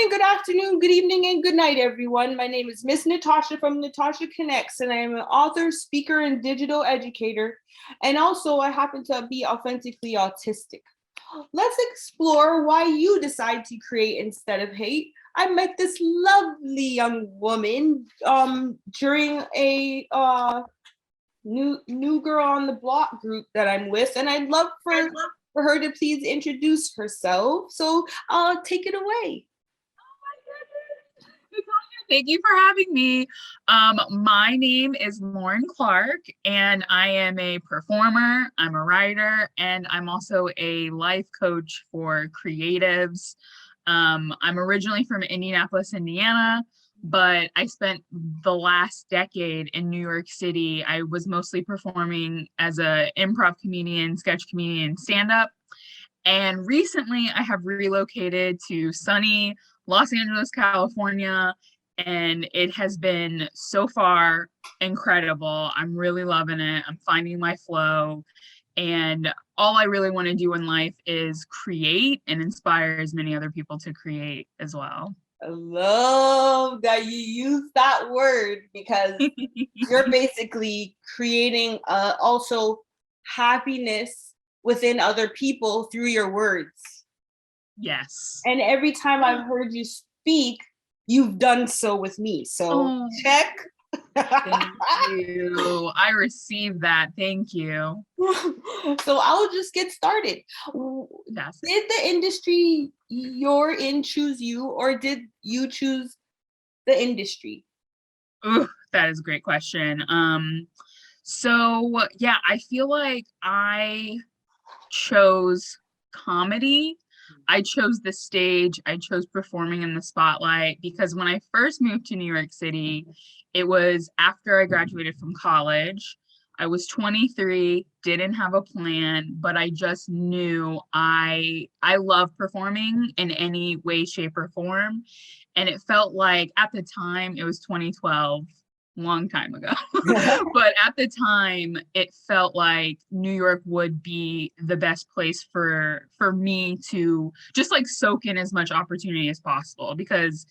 good afternoon, good evening, and good night, everyone. My name is Miss Natasha from Natasha Connects, and I am an author, speaker, and digital educator. And also, I happen to be authentically autistic. Let's explore why you decide to create instead of hate. I met this lovely young woman during a new girl on the block group that I'm with, and I'd love for her to please introduce herself. So take it away. Thank you for having me. My name is Lauren Clark, and I am a performer, I'm a writer, and I'm also a life coach for creatives. I'm originally from Indianapolis, Indiana, but I spent the last decade in New York City. I was mostly performing as an improv comedian, sketch comedian, stand-up. And recently I have relocated to sunny Los Angeles, California, and it has been so far incredible. I'm really loving it. I'm finding my flow. And all I really want to do in life is create and inspire as many other people to create as well. I love that you use that word because you're basically creating also happiness within other people through your words. Yes. And every time I've heard you speak, you've done so with me. So check. Thank you. I received that. Thank you. So I'll just get started. Yes. Did the industry you're in choose you, or did you choose the industry? Ooh, that is a great question. So yeah, I feel like I chose comedy. I chose the stage. I chose performing in the spotlight because when I first moved to New York City, it was after I graduated from college. I was 23, didn't have a plan, but I just knew I love performing in any way, shape, or form. And it felt like at the time, it was 2012, long time ago. But at the time, it felt like New York would be the best place for me to just like soak in as much opportunity as possible because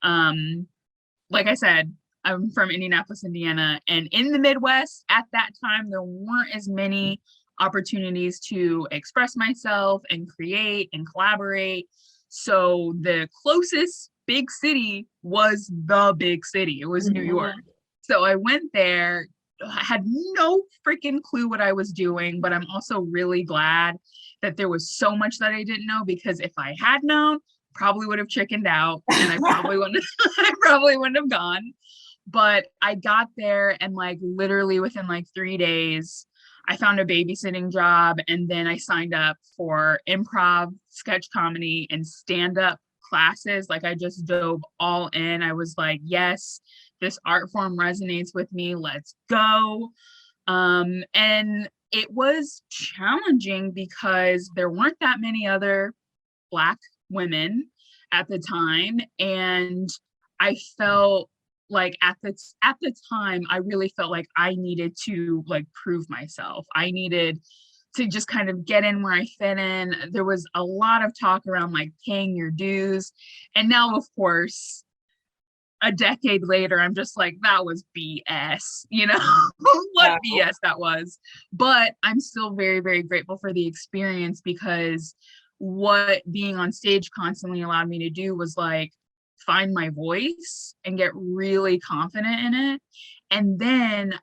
like I said, I'm from Indianapolis, Indiana, and in the Midwest at that time, there weren't as many opportunities to express myself and create and collaborate. So the closest big city was the big city. It was New York. So I went there. I had no freaking clue what I was doing, but I'm also really glad that there was so much that I didn't know because if I had known, probably would have chickened out and I probably wouldn't have gone. But I got there and like literally within like 3 days, I found a babysitting job and then I signed up for improv, sketch comedy, and stand-up classes. Like I just dove all in. I was like, yes, this art form resonates with me. Let's go. And it was challenging because there weren't that many other Black women at the time. And I felt like at the time, I really felt like I needed to like prove myself. I needed to just kind of get in where I fit in. There was a lot of talk around like paying your dues. And now, of course, a decade later, I'm just like, that was BS, you know, what BS that was. But I'm still very, very grateful for the experience because what being on stage constantly allowed me to do was like find my voice and get really confident in it. And then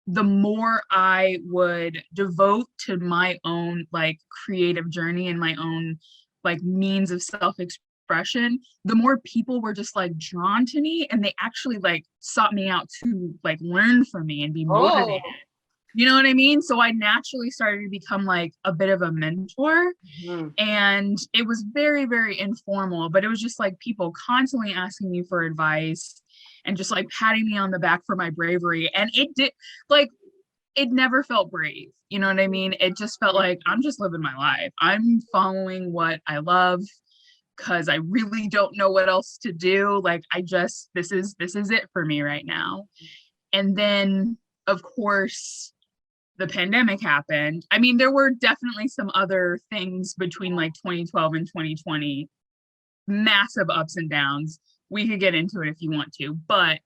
the more I would devote to my own like creative journey and my own like means of self-expression, the more people were just like drawn to me and they actually like sought me out to like learn from me and be motivated. You know what I mean? So I naturally started to become like a bit of a mentor. And it was very, very informal, but it was just like people constantly asking me for advice and just like patting me on the back for my bravery. And it did like, it never felt brave. You know what I mean? It just felt like I'm just living my life. I'm following what I love because I really don't know what else to do. Like I just, this is it for me right now. And then of course, the pandemic happened. I mean, there were definitely some other things between like 2012 and 2020 massive ups and downs. We could get into it if you want to, but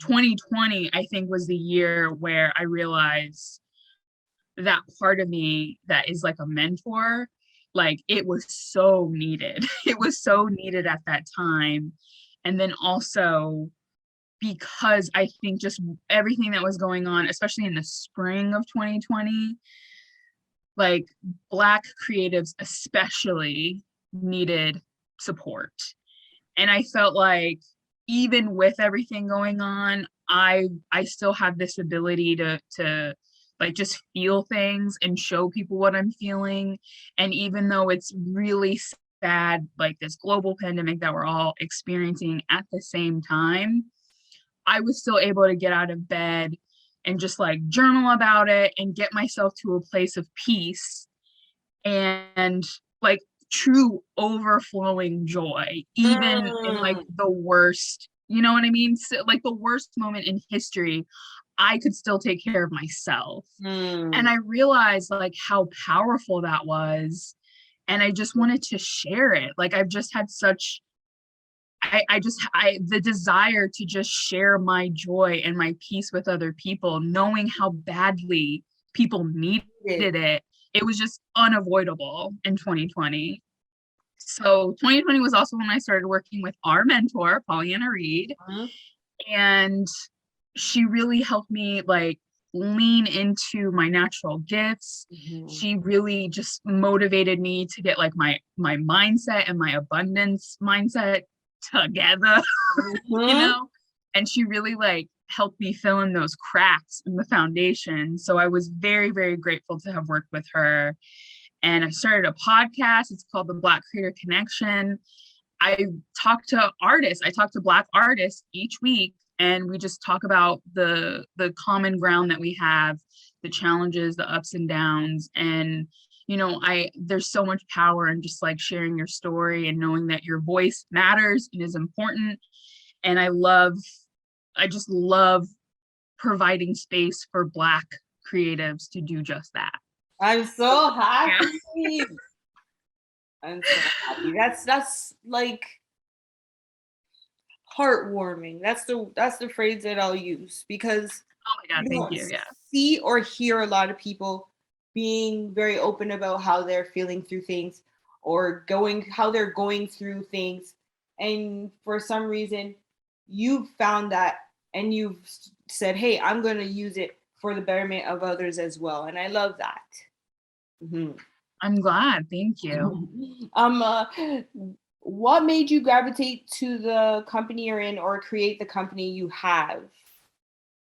2020, I think, was the year where I realized that part of me that is like a mentor, like it was so needed. It was so needed at that time. And then also because I think just everything that was going on, especially in the spring of 2020, like Black creatives especially needed support. And I felt like even with everything going on, I still have this ability to like just feel things and show people what I'm feeling. And even though it's really sad, like this global pandemic that we're all experiencing at the same time, I was still able to get out of bed and just like journal about it and get myself to a place of peace and like true overflowing joy, even in like the worst, you know what I mean? So, like the worst moment in history, I could still take care of myself. And I realized like how powerful that was. And I just wanted to share it. Like I've just had such the desire to just share my joy and my peace with other people, knowing how badly people needed it. It was just unavoidable in 2020. So 2020 was also when I started working with our mentor, Pauleanna Reid. And she really helped me like lean into my natural gifts. She really just motivated me to get like my mindset and my abundance mindset together, you know? And she really like helped me fill in those cracks in the foundation. So I was very, very grateful to have worked with her. And I started a podcast. It's called the Black Creator Connection. I talk to artists. I talk to Black artists each week, and we just talk about the common ground that we have, the challenges, the ups and downs. And you know, there's so much power in just like sharing your story and knowing that your voice matters and is important. And I just love providing space for Black creatives to do just that. I'm so happy. Yeah. I'm so happy. That's like heartwarming. That's the phrase that I'll use, because oh my God, thank you. Yeah. See or hear a lot of people being very open about how they're feeling through things or how they're going through things. And for some reason, you've found that and you've said, hey, I'm going to use it for the betterment of others as well. And I love that. I'm glad. Thank you. What made you gravitate to the company you're in or create the company you have?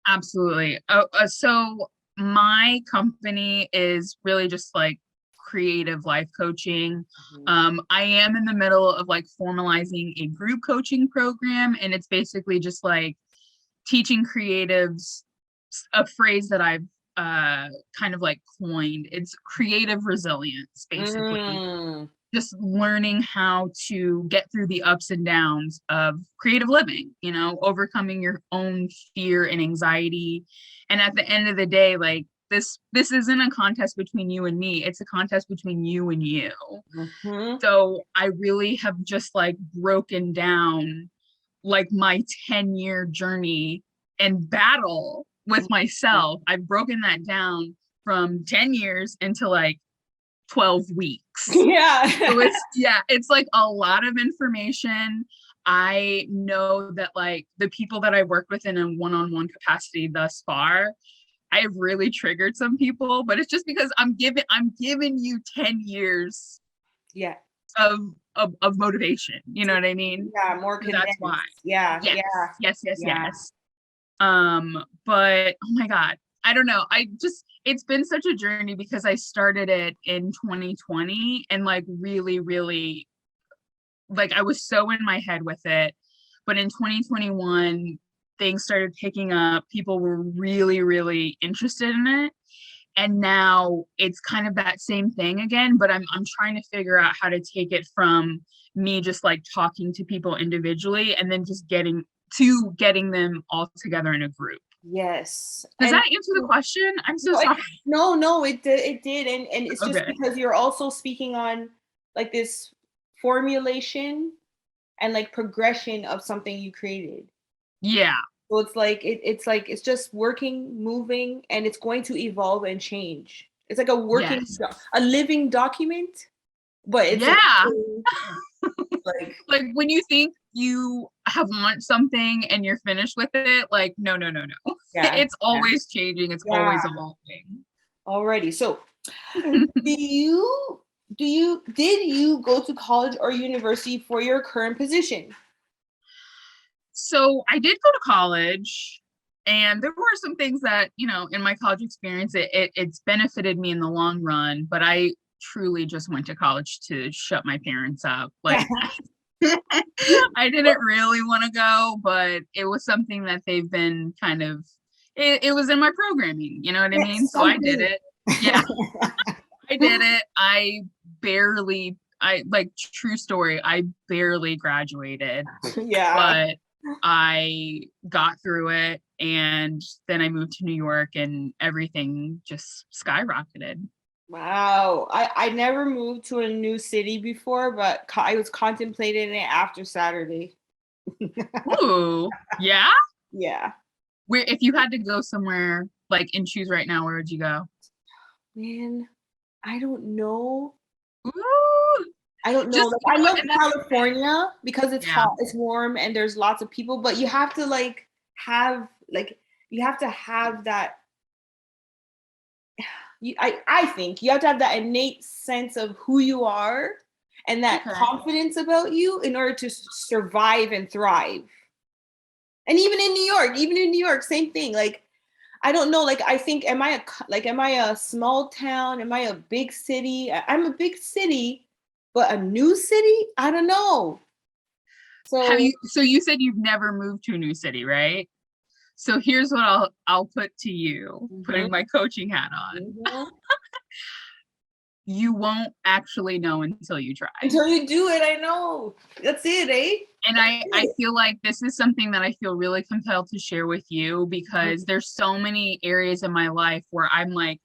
Absolutely. So my company is really just like creative life coaching. I am in the middle of like formalizing a group coaching program, and it's basically just like teaching creatives a phrase that I've kind of like coined. It's creative resilience, basically. Just learning how to get through the ups and downs of creative living, you know, overcoming your own fear and anxiety. And at the end of the day, like this isn't a contest between you and me. It's a contest between you and you. So I really have just like broken down like my 10-year journey and battle with myself. I've broken that down from 10 years into like 12 weeks. Yeah. So it's like a lot of information. I know that like the people that I worked with in a one-on-one capacity thus far, I have really triggered some people, but it's just because I'm giving you 10 years of motivation. You know what I mean? Yeah, more condensed. That's why. Yes. But oh my God, I don't know. It's been such a journey because I started it in 2020 and like really, really, like I was so in my head with it. But in 2021, things started picking up. People were really, really interested in it. And now it's kind of that same thing again, but I'm trying to figure out how to take it from me just like talking to people individually and then just getting them all together in a group. Yes. Does that answer the question? I'm so sorry. No, it did. And it's just because you're also speaking on like this formulation and like progression of something you created. Yeah. So it's like it's just working, moving, and it's going to evolve and change. It's like Yes. a living document, but it's Yeah. like Like when you think you have launched something and you're finished with it, like no, no, no, no. yeah, It's always changing, it's yeah. always evolving. Already. So did you go to college or university for your current position? So I did go to college, and there were some things that, in my college experience, it's benefited me in the long run, but I truly just went to college to shut my parents up. Like I didn't really want to go, but it was something that they've been kind of, it was in my programming, you know what I mean? It's So I did something. it. Yeah, I did it. I like, true story, I barely graduated, Yeah. but I got through it. And then I moved to New York and everything just skyrocketed. Wow. I never moved to a new city before, but I was contemplating it after Saturday. Ooh, yeah? Yeah. Where, if you had to go somewhere, like, and choose right now, where would you go? Man, I don't know. Ooh, I don't know. just, Like I love and that's okay. California because it's Yeah. hot, it's warm, and there's lots of people, but you have to have like you have to have that I think you have to have that innate sense of who you are and that Okay. confidence about you in order to survive and thrive. And even in New York, same thing. Like I don't know. Like I think, am I a small town? Am I a big city? I'm a big city, but a new city? I don't know. So So you said you've never moved to a new city, right? So here's what I'll put to you, mhm, putting my coaching hat on. mhm. You won't actually know until you try. Until you do it, I know. That's it, eh? And That's I it. feel like this is something that I feel really compelled to share with you, because there's so many areas in my life where I'm like,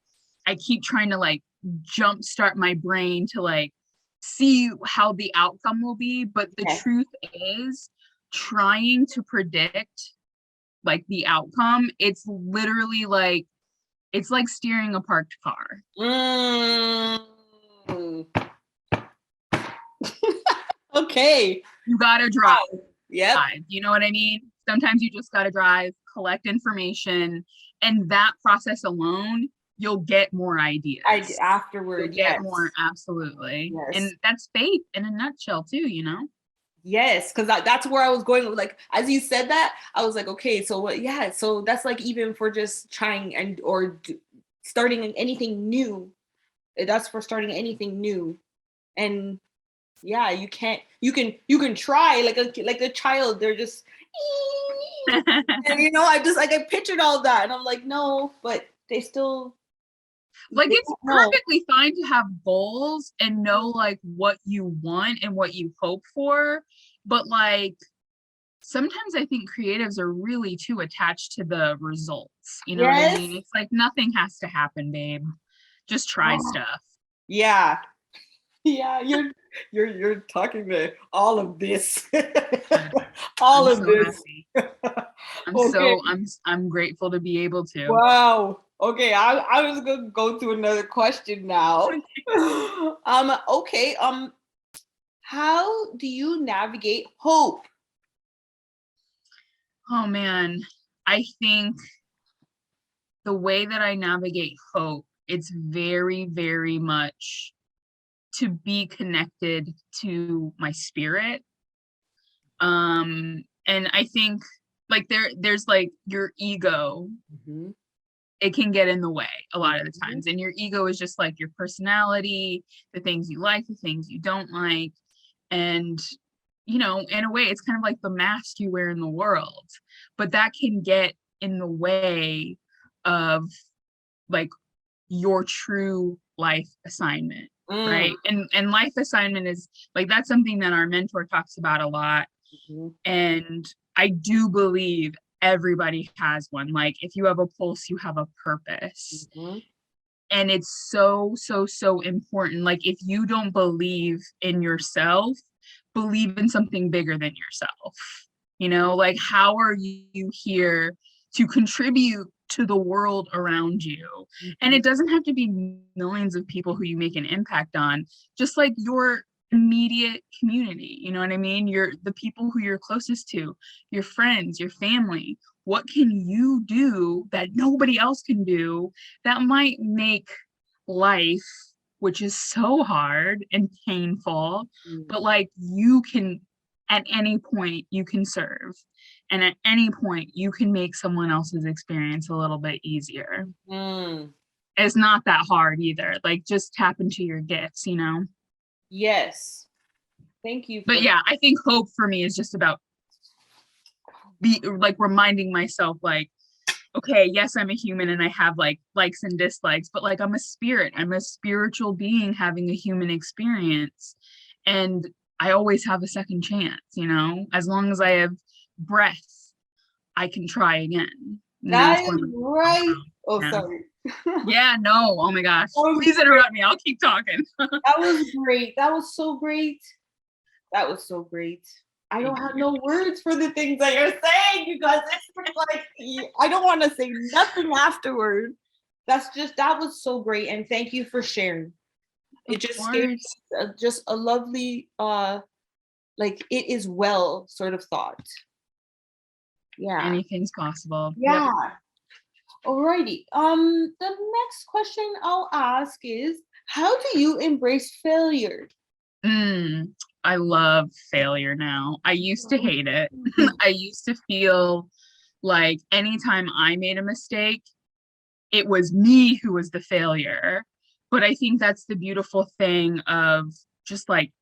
I keep trying to like jumpstart my brain to like see how the outcome will be. But the Yes. truth is, trying to predict like the outcome, it's literally like, it's like steering a parked car. Mm. Okay. You gotta drive. Yep. You know what I mean? Sometimes you just got to drive, collect information, and that process alone, you'll get more ideas. You'll Afterward, get yes. more, absolutely. And Yes. that's faith in a nutshell, too, you know? Yes, because that's where I was going. Like as you said that, I was like, okay, so what? Yeah, so that's like even for just trying starting anything new. That's for starting anything new, and yeah, you can try like a child. They're just and I pictured all that, and I'm like, no, but Like, they it's don't know. perfectly fine to have goals and know like what you want and what you hope for, but like sometimes I think creatives are really too attached to the results. You know what I Yes. mean? It's like nothing has to happen, babe. Just try stuff. Yeah. Yeah, you're talking to all of this. Good. All I'm of so this. happy. I'm Okay. so I'm grateful to be able to. Wow. Okay, I was gonna go to another question now. Okay. How do you navigate hope? Oh man, I think the way that I navigate hope, it's very, very much to be connected to my spirit. And I think like there's like your ego, Mhm, it can get in the way a lot of the mhm. times. And your ego is just like your personality, the things you like, the things you don't like. And, in a way, it's kind of like the mask you wear in the world. But that can get in the way of like your true life assignment, Mm, right? And life assignment is like, that's something that our mentor talks about a lot. mhm, And I do believe everybody has one. Like, if you have a pulse, you have a purpose. mhm. And it's so, so, so important. Like, if you don't believe in yourself, believe in something bigger than yourself. You know, like how are you here to contribute to the world around you? And it doesn't have to be millions of people who you make an impact on, just like your immediate community, you know what I mean? The people who you're closest to, your friends, your family. What can you do that nobody else can do that might make life, which is so hard and painful, but like you can, at any point you can serve, and at any point you can make someone else's experience a little bit easier. It's not that hard either. Like just tap into your gifts, you know? Yes. Thank you. But yeah, I think hope for me is just about reminding myself like, okay, yes, I'm a human and I have like likes and dislikes, but like I'm a spirit. I'm a spiritual being having a human experience. And I always have a second chance, you know? As long as I have breath, I can try again. That is right. Oh, yeah. Sorry. Yeah, no. Oh my gosh. Please interrupt me. I'll keep talking. That was great. That was so great. That was so great. I don't have no words for the things that you're saying, you guys. It's like, I don't want to say nothing afterward. That was so great. And thank you for sharing. It just gave just a lovely, like it is well sort of thought. Yeah. Anything's possible. Yeah. Yep. Alrighty. The next question I'll ask is, how do you embrace failure? I love failure now. I used to hate it. I used to feel like anytime I made a mistake, it was me who was the failure. But I think that's the beautiful thing of just like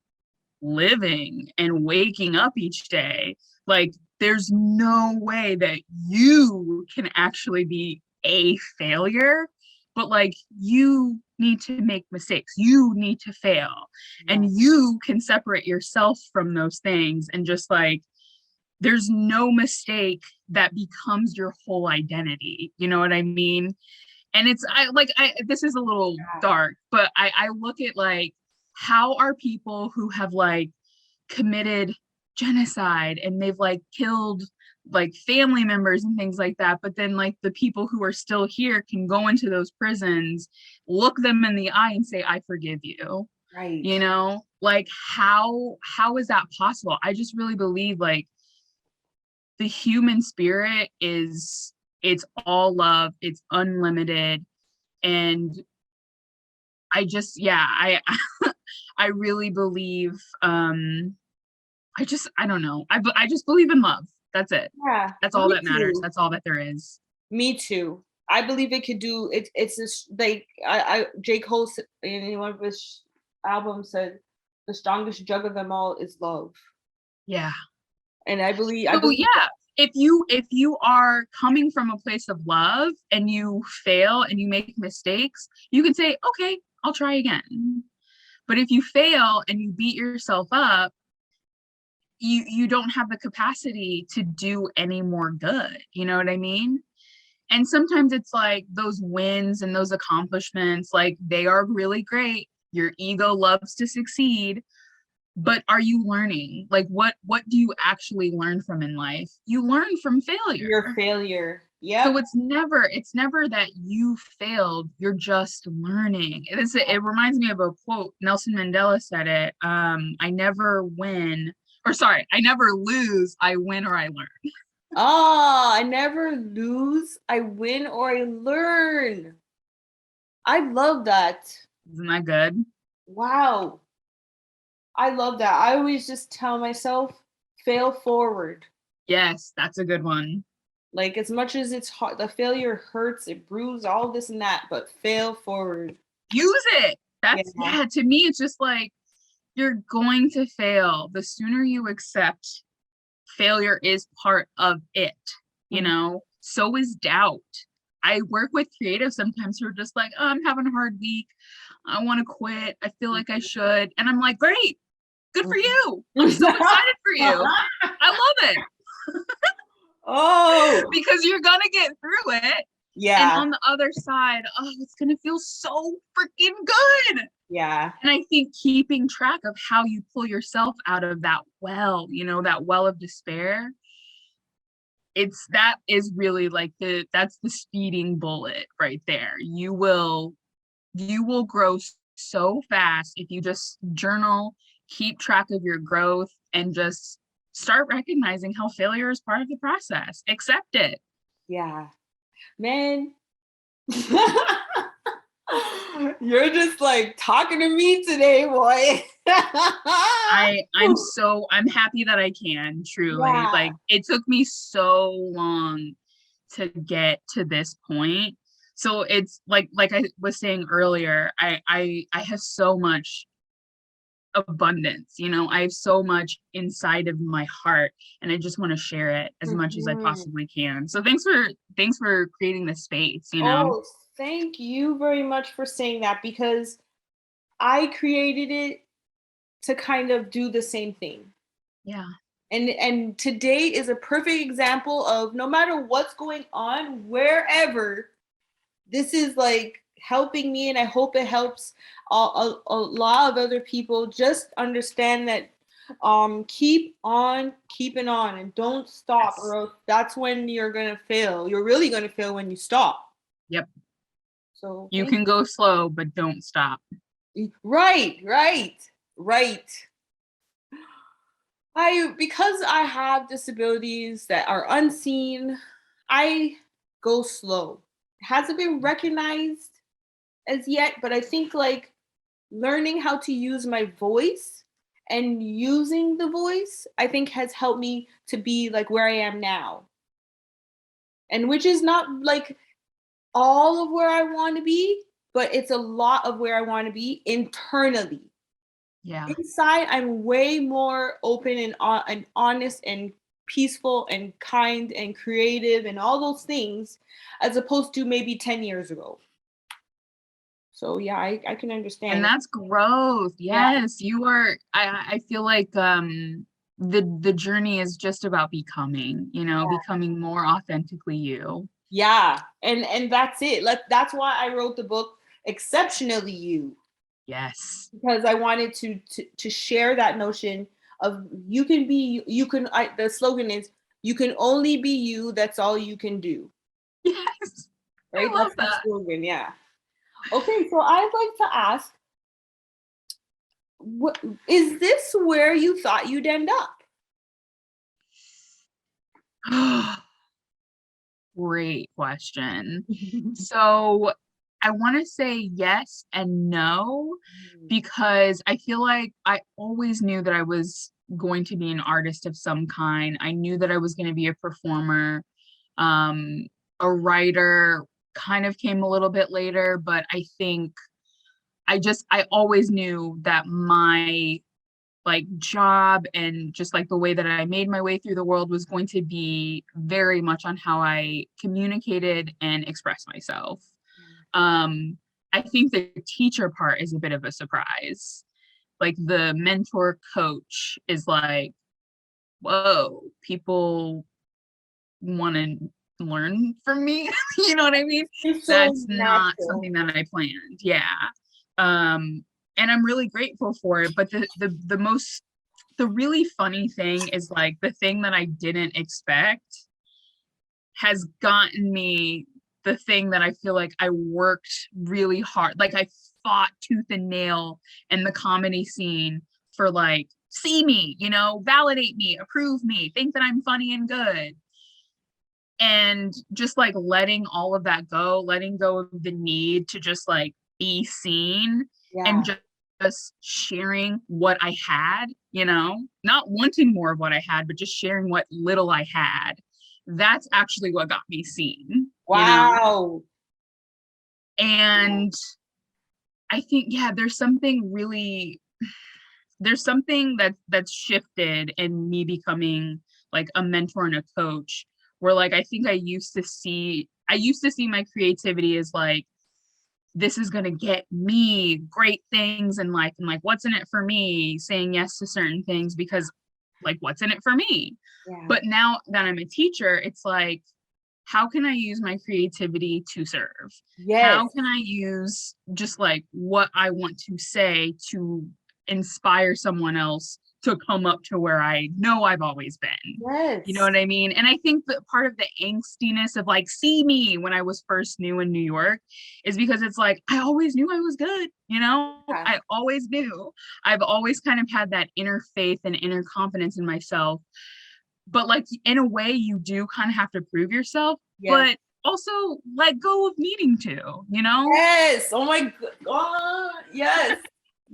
living and waking up each day. Like there's no way that you can actually be a failure, but like you need to make mistakes, you need to fail, and you can separate yourself from those things, and just like there's no mistake that becomes your whole identity, you know what I mean? And it's this is a little dark, but I look at like, how are people who have like committed genocide and they've like killed like family members and things like that, but then like the people who are still here can go into those prisons, look them in the eye and say, I forgive you. Right. You know, like how is that possible? I just really believe like the human spirit it's all love, it's unlimited. And I just, I really believe, I don't know. I just believe in love. That's it. Yeah. That's all that matters. That's all that there is. Me too. I believe it could do it. It's just like J. Cole in one of his albums said, the strongest drug of them all is love. Yeah. And I believe if you are coming from a place of love and you fail and you make mistakes, you can say, okay, I'll try again. But if you fail and you beat yourself up, you don't have the capacity to do any more good. You know what I mean? And sometimes it's like those wins and those accomplishments, like they are really great. Your ego loves to succeed, but are you learning? Like what do you actually learn from in life? You learn from failure. Your failure. Yeah. So it's never that you failed. You're just learning. It reminds me of a quote. Nelson Mandela said it. I never lose. I win or I learn. I never lose. I win or I learn. I love that. Isn't that good? Wow. I love that. I always just tell myself, fail forward. Yes, that's a good one. Like as much as it's hard, the failure hurts, it bruises, all this and that, but fail forward. Use it. That's to me, it's just like, you're going to fail. The sooner you accept failure is part of it, you know, so is doubt. I work with creatives sometimes who are just like, oh, I'm having a hard week. I want to quit. I feel like I should. And I'm like, great. Good for you. I'm so excited for you. I love it. Oh, because you're going to get through it. And Yeah. on the other side, oh, it's going to feel so freaking good. Yeah. And I think keeping track of how you pull yourself out of that well, that well of despair, that is really like that's the speeding bullet right there. You will grow so fast if you just journal, keep track of your growth, and just start recognizing how failure is part of the process. Accept it. Yeah. Man. You're just like talking to me today, boy. I'm happy that I can, truly. Yeah. Like, it took me so long to get to this point. So it's like I was saying earlier, I have so much abundance, I have so much inside of my heart, and I just want to share it as much as I Mhm. possibly can. So thanks for creating this space. Oh, thank you very much for saying that, because I created it to kind of do the same thing. Yeah. And today is a perfect example of, no matter what's going on, wherever, this is like helping me, and I hope it helps a lot of other people. Just understand that, keep on keeping on, and don't stop, Yes. or else that's when you're gonna fail. You're really gonna fail when you stop. Yep. So You thank can go slow, but don't stop. you. Right. Because I have disabilities that are unseen, I go slow. It hasn't been recognized as yet, but I think like learning how to use my voice and using the voice, I think has helped me to be like where I am now. And which is not like all of where I want to be, but it's a lot of where I want to be internally. Yeah. Inside, I'm way more open and honest and peaceful and kind and creative and all those things, as opposed to maybe 10 years ago. So yeah, I can And understand. that's growth. Yeah. Yes, you are. I feel like the journey is just about becoming more authentically you. Yeah. And that's it. That's why I wrote the book Exceptionally You, Yes. because I wanted to share that notion of, you can be, the slogan is, you can only be you, that's all you can do. Yes. Right? I That's love the that. slogan, yeah. Okay, so I'd like to ask, what is this where you thought you'd end up? Great question. So I want to say yes and no, because I feel like I always knew that I was going to be an artist of some kind. I knew that I was going to be a performer. Um, a writer kind of came a little bit later, but I think I always knew that my like job and just like the way that I made my way through the world was going to be very much on how I communicated and expressed myself. Um, I think the teacher part is a bit of a surprise. Like the mentor coach is like, whoa, people want to learn from me. You know what I mean? It's so That's not natural. something that I planned. Yeah. Um, and I'm really grateful for it. But the really funny thing is like the thing that I didn't expect has gotten me the thing that I feel like I worked really hard. Like I fought tooth and nail in the comedy scene for like, see me, validate me, approve me, think that I'm funny and good. And just like letting all of that go, letting go of the need to just like be seen, and Yeah. just sharing what I had, not wanting more of what I had, but just sharing what little I had. That's actually what got me seen. Wow. And I think, yeah, there's something that's shifted in me becoming like a mentor and a coach, where like I used to see my creativity as like, this is going to get me great things in life, and like, what's in it for me, saying yes to certain things because like, what's in it for me. Yeah. But now that I'm a teacher, it's like, how can I use my creativity to serve? Yes. How can I use just like what I want to say to inspire someone else to come up to where I know I've always been? You know Yes. what I mean? And I think that part of the angstiness of like, see me when I was first new in New York is because it's like, I always knew I was good, you know? Yeah. I always knew. I've always kind of had that inner faith and inner confidence in myself. But like in a way, you do kind of have to prove yourself, Yeah. but also let go of needing to, you know? Yes. Oh my God. Yes.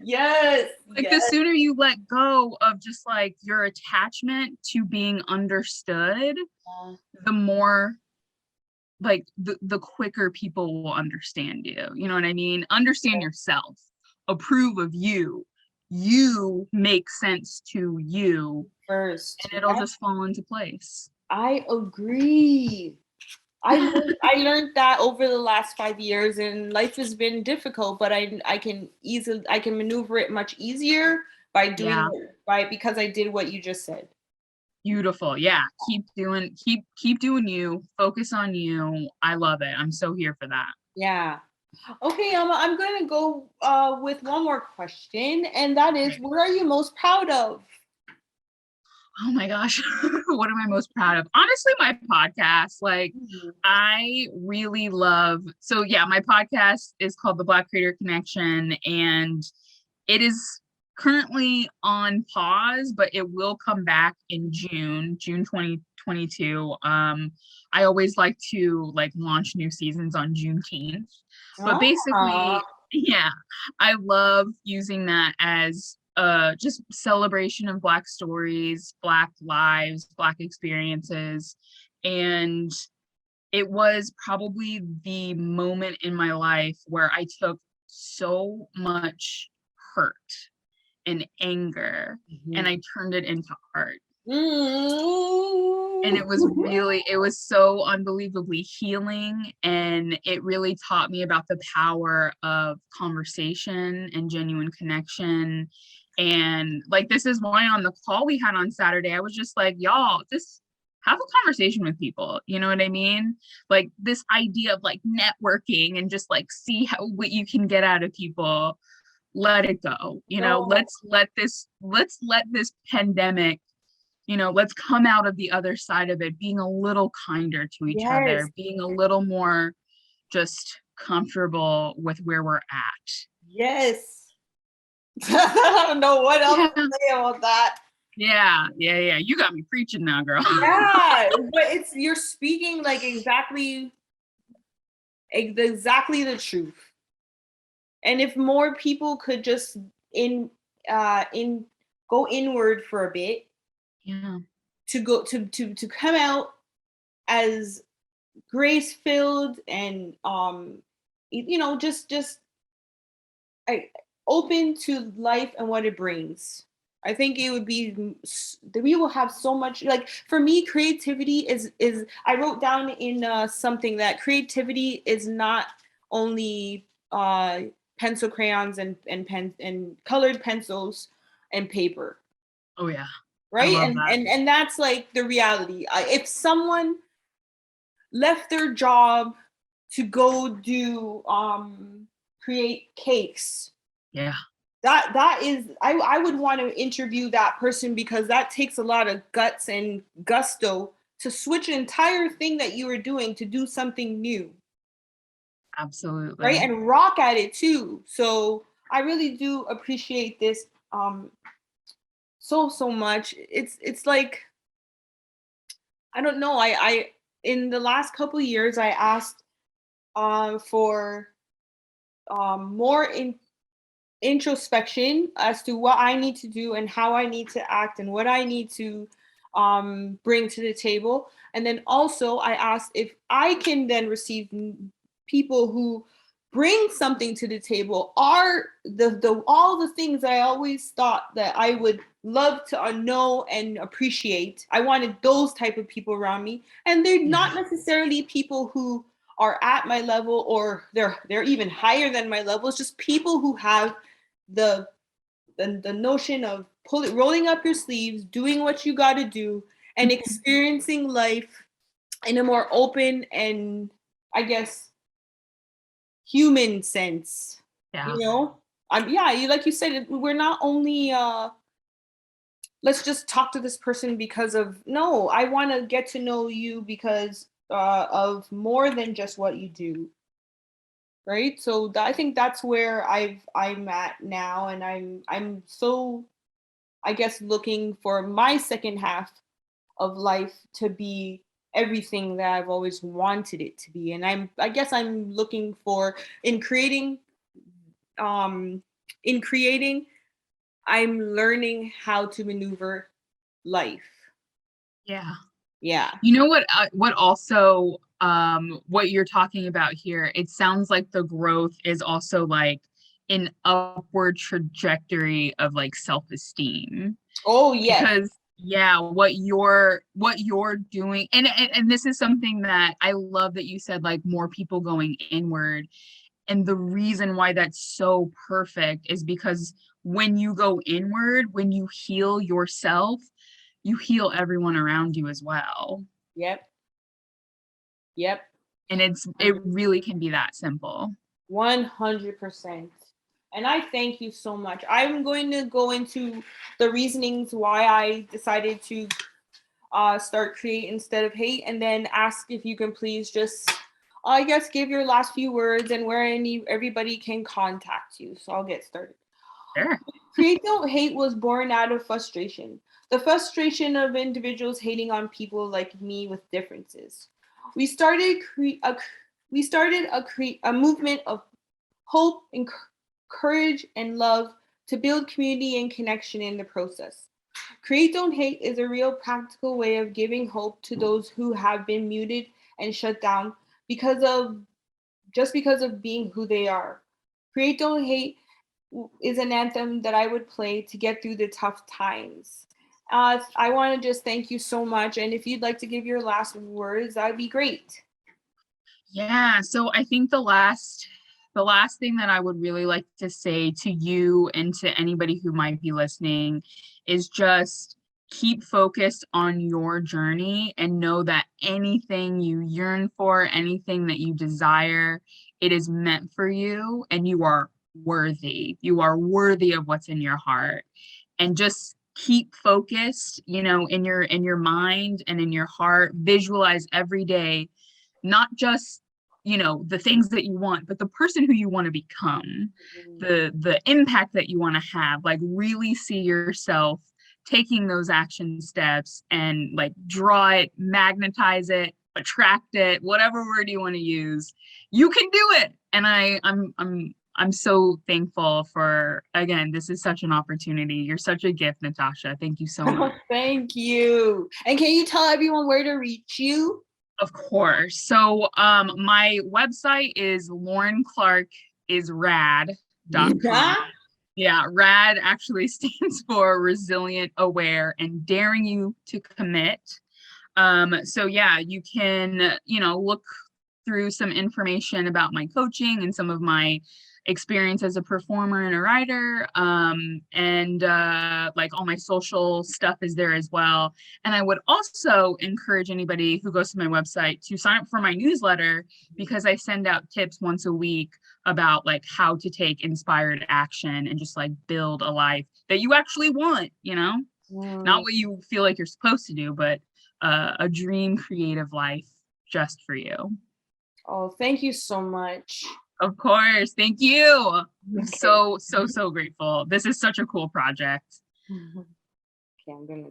Yes. Like the Yes. sooner you let go of just like your attachment to being understood, the more like the quicker people will understand you. You know what I mean? Understand yourself, approve of you. You make sense to you, First. and it'll Yes. just fall into place. I agree. I learned that over the last 5 years, and life has been difficult, but I can maneuver it much easier by Yeah, because I did what you just said. beautiful. Yeah, keep doing you. Focus on you. I love it. I'm so here for that. Yeah. Okay, I'm gonna go with one more question, and that is, what are you most proud of? Oh my gosh, what am I most proud of? Honestly, my podcast. Like, Mhm. I really love. So yeah, my podcast is called the Black Creator Connection, and it is currently on pause, but it will come back in June 2022. I always like to like launch new seasons on Juneteenth, but Ah, basically, yeah, I love using that as just celebration of Black stories, Black lives, Black experiences, and it was probably the moment in my life where I took so much hurt and anger and mhm. I turned it into art. And Mm. it was so unbelievably healing. And it really taught me about the power of conversation and genuine connection. And like, this is why on the call we had on Saturday, I was just like, y'all, just have a conversation with people. You know what I mean? Like, this idea of like networking and just like see how what you can get out of people. Let it go. You know, No. let's let this pandemic, you know, let's come out of the other side of it being a little kinder to each Yes. other, being a little more just comfortable with where we're at. Yes. I don't know what else Yeah. to say about that. Yeah. You got me preaching now, girl. Yeah, but you're speaking like exactly the truth. And if more people could just in in go inward for a bit, Yeah. to go to come out as grace filled and just I, open to life and what it brings. I think it would be that we will have so much. Like for me, creativity is. I wrote down in something that creativity is not only pencil crayons and pen and colored pencils and paper, Oh yeah. I right? love And that. and that's like the reality. If someone left their job to go do create cakes, Yeah. that is, I would want to interview that person, because that takes a lot of guts and gusto to switch an entire thing that you were doing to do something new, right? Absolutely. And rock at it too. So I really do appreciate this so much. It's like, I don't know, I in the last couple of years I asked for more introspection as to what I need to do and how I need to act and what I need to bring to the table. And then also, I asked if I can then receive people who bring something to the table, are the all the things that I always thought that I would love to know and appreciate. I wanted those type of people around me, and they're Yeah. not necessarily people who are at my level, or they're even higher than my level. It's just people who have the the notion of rolling up your sleeves, doing what you got to do, and experiencing life in a more open and, I guess, human sense. Yeah. You know, yeah, you, like you said, we're not only let's just talk to this person because of, no, I want to get to know you because of more than just what you do, right? So I think that's where I'm at now, and I'm so, I guess, looking for my second half of life to be everything that I've always wanted it to be. And I guess I'm looking for, in creating, um in creating, I'm learning how to maneuver life. Yeah. Yeah. You know what also what you're talking about here, it sounds like the growth is also like an upward trajectory of like self-esteem. Oh yes. Because yeah, what you're doing, and this is something that I love that you said, like more people going inward. And the reason why that's so perfect is because when you go inward, when you heal yourself, you heal everyone around you as well. Yep. Yep. And it really can be that simple. 100%. And I thank you so much. I'm going to go into the reasonings why I decided to start Create Instead of Hate, and then ask if you can please just, I guess, give your last few words and where everybody can contact you. So I'll get started. Sure. Create Don't Hate was born out of frustration. The frustration of individuals hating on people like me with differences. We started a movement of hope and courage and love to build community and connection in the process. Create Don't Hate is a real practical way of giving hope to those who have been muted and shut down because of being who they are. Create Don't Hate is an anthem that I would play to get through the tough times. I want to just thank you so much. And if you'd like to give your last words, that'd be great. Yeah, so I think the last thing that I would really like to say to you and to anybody who might be listening is just keep focused on your journey and know that anything you yearn for, anything that you desire, it is meant for you and you are worthy. You are worthy of what's in your heart. And just keep focused, in your mind and in your heart. Visualize every day not just the things that you want, but the person who you want to become, the impact that you want to have. Like really see yourself taking those action steps and like draw it, magnetize it, attract it, whatever word you want to use. You can do it. And I'm so thankful for, again, this is such an opportunity. You're such a gift, Natasha. Thank you so much. Thank you. And can you tell everyone where to reach you? Of course. So my website is laurenclarkisrad.com. Yeah. Yeah, RAD actually stands for resilient, aware, and daring you to commit. So yeah, you can, look through some information about my coaching and some of my experience as a performer and a writer. And like all my social stuff is there as well. And I would also encourage anybody who goes to my website to sign up for my newsletter because I send out tips once a week about like how to take inspired action and just like build a life that you actually want, not what you feel like you're supposed to do, but a dream creative life just for you. Oh, thank you so much. Of course. Thank you. I'm Okay. so grateful. This is such a cool project. Okay, I'm gonna